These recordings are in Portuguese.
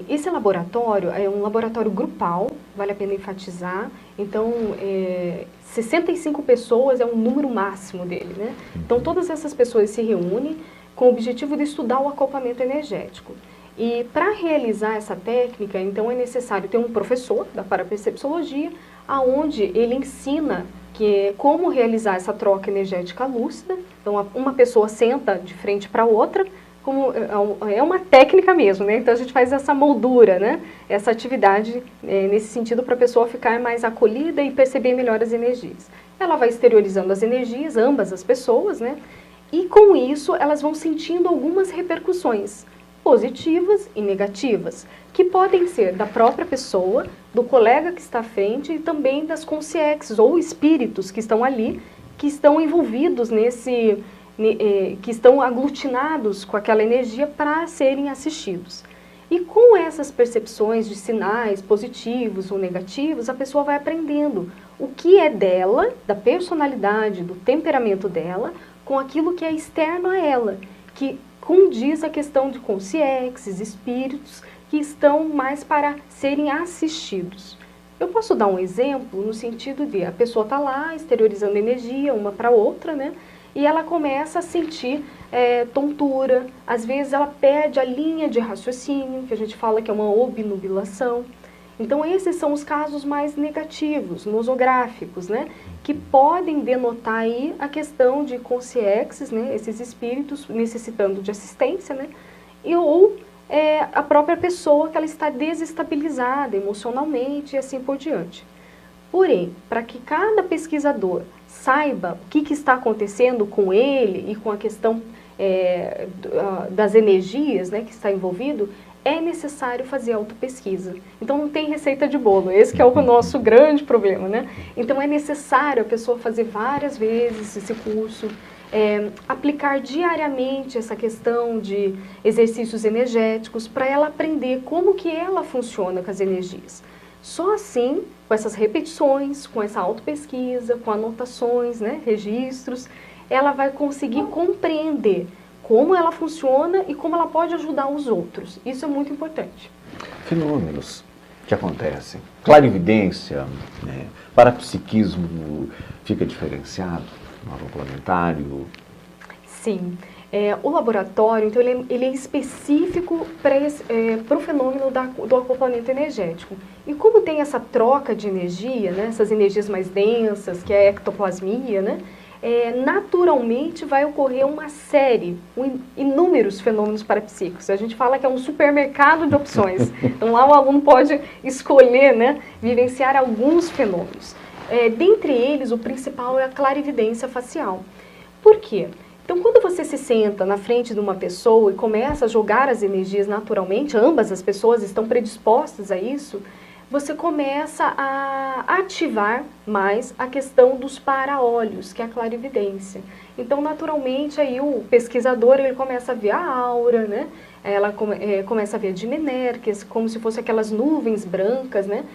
Esse laboratório é um laboratório grupal, vale a pena enfatizar. Então, 65 pessoas é um número máximo dele, né? Então, todas essas pessoas se reúnem com o objetivo de estudar o acoplamento energético. E para realizar essa técnica, então, é necessário ter um professor da parapercepciologia, aonde ele ensina como realizar essa troca energética lúcida. Então, uma pessoa senta de frente para a outra, é uma técnica mesmo, né? Então a gente faz essa moldura, né? Essa atividade nesse sentido para a pessoa ficar mais acolhida e perceber melhor as energias. Ela vai exteriorizando as energias, ambas as pessoas, né? E com isso elas vão sentindo algumas repercussões positivas e negativas, que podem ser da própria pessoa, do colega que está à frente e também das consciências ou espíritos que estão ali, que estão envolvidos que estão aglutinados com aquela energia para serem assistidos. E com essas percepções de sinais positivos ou negativos, a pessoa vai aprendendo o que é dela, da personalidade, do temperamento dela, com aquilo que é externo a ela, que condiz a questão de consciências, espíritos, que estão mais para serem assistidos. Eu posso dar um exemplo no sentido de a pessoa está lá exteriorizando energia uma para outra, né? E ela começa a sentir tontura, às vezes ela perde a linha de raciocínio, que a gente fala que é uma obnubilação. Então esses são os casos mais negativos, nosográficos, né? Que podem denotar aí a questão de consciências, né? Esses espíritos necessitando de assistência, né? Ou a própria pessoa que ela está desestabilizada emocionalmente e assim por diante. Porém, para que cada pesquisador saiba o que está acontecendo com ele e com a questão das energias, né, que está envolvido, é necessário fazer autopesquisa. Então não tem receita de bolo, esse que é o nosso grande problema, né? Então é necessário a pessoa fazer várias vezes esse curso, aplicar diariamente essa questão de exercícios energéticos para ela aprender como que ela funciona com as energias. Só assim, com essas repetições, com essa autopesquisa, com anotações, né, registros, ela vai conseguir compreender como ela funciona e como ela pode ajudar os outros. Isso é muito importante. Fenômenos que acontecem. Clarividência, parapsiquismo fica diferenciado no acoplementário? Sim. O laboratório, então, ele é específico para o fenômeno do acoplamento energético. E como tem essa troca de energia, né, essas energias mais densas, que é a ectoplasmia, né, naturalmente vai ocorrer uma série, inúmeros fenômenos parapsíquicos. A gente fala que é um supermercado de opções. Então lá o aluno pode escolher, né, vivenciar alguns fenômenos. Dentre eles, o principal é a clarividência facial. Por quê? Então, quando você se senta na frente de uma pessoa e começa a jogar as energias naturalmente, ambas as pessoas estão predispostas a isso, você começa a ativar mais a questão dos para-olhos, que é a clarividência. Então, naturalmente, aí o pesquisador ele começa a ver a aura, né? Ela começa a ver a dimenerques, como se fossem aquelas nuvens brancas, né?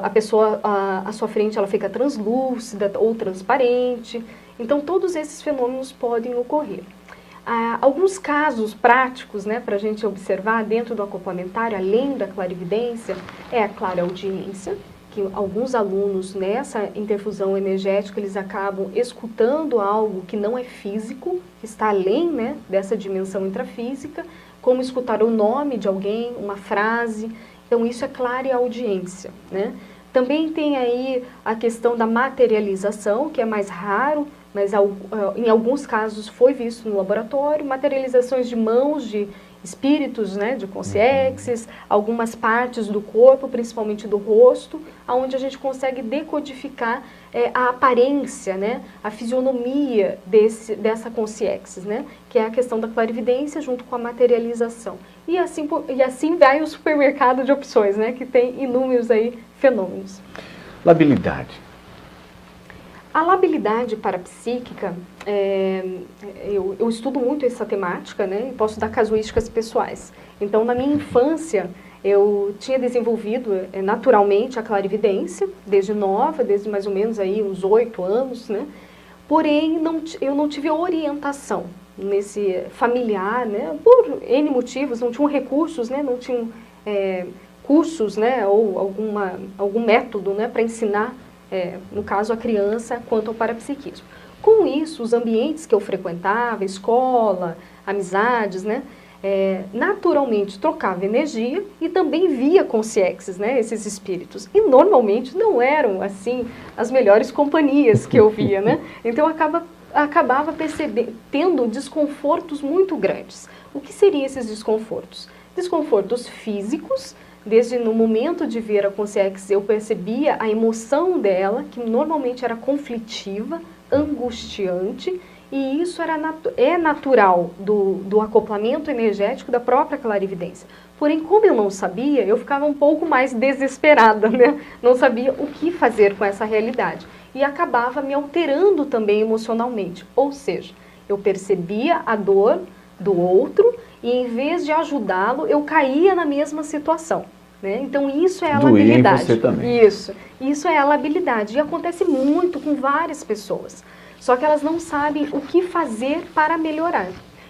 A pessoa à sua frente ela fica translúcida ou transparente. Então, todos esses fenômenos podem ocorrer. Alguns casos práticos, né, para a gente observar dentro do acoplamentário, além da clarividência, é a clareaudiência, que alguns alunos nessa interfusão energética, eles acabam escutando algo que não é físico, que está além, né, dessa dimensão intrafísica, como escutar o nome de alguém, uma frase. Então, isso é clareaudiência, né? Também tem aí a questão da materialização, que é mais raro, mas em alguns casos foi visto no laboratório, materializações de mãos de espíritos, né, de consciências, algumas partes do corpo, principalmente do rosto, onde a gente consegue decodificar a aparência, né, a fisionomia dessa consciência, né, que é a questão da clarividência junto com a materialização. E assim vai o supermercado de opções, né, que tem inúmeros aí fenômenos. Labilidade. A labilidade parapsíquica, eu estudo muito essa temática, né, e posso dar casuísticas pessoais. Então, na minha infância, eu tinha desenvolvido naturalmente a clarividência, desde nova, desde mais ou menos aí uns 8 anos, né, porém eu não tive orientação nesse familiar, né, por N motivos, não tinham recursos, né, não tinham cursos, né, ou algum método, né, para ensinar, no caso, a criança quanto ao parapsiquismo. Com isso, os ambientes que eu frequentava, escola, amizades, né, naturalmente trocava energia e também via consciexes, né, esses espíritos. E normalmente não eram, assim, as melhores companhias que eu via, né? Então acabava tendo desconfortos muito grandes. O que seriam esses desconfortos? Desconfortos físicos. Desde no momento de ver a consciência, eu percebia a emoção dela, que normalmente era conflitiva, angustiante, e isso é natural do acoplamento energético da própria clarividência. Porém, como eu não sabia, eu ficava um pouco mais desesperada, né? Não sabia o que fazer com essa realidade. E acabava me alterando também emocionalmente. Ou seja, eu percebia a dor do outro e em vez de ajudá-lo, eu caía na mesma situação. Né? Então isso é a labilidade. Doía em você também. Isso é a labilidade. E acontece muito com várias pessoas. Só que elas não sabem o que fazer para melhorar.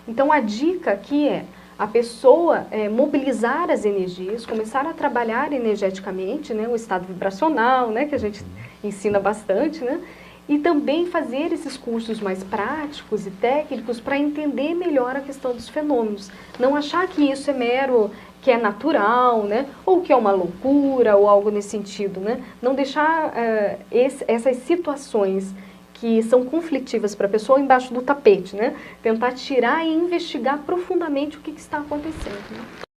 Então a dica aqui é a pessoa mobilizar as energias, começar a trabalhar energeticamente, né? O estado vibracional, né? Que a gente ensina bastante, né? E também fazer esses cursos mais práticos e técnicos para entender melhor a questão dos fenômenos. Não achar que isso é mero, que é natural, né? Ou que é uma loucura, ou algo nesse sentido, né? Não deixar essas situações que são conflitivas para a pessoa embaixo do tapete, né? Tentar tirar e investigar profundamente o que está acontecendo. Né?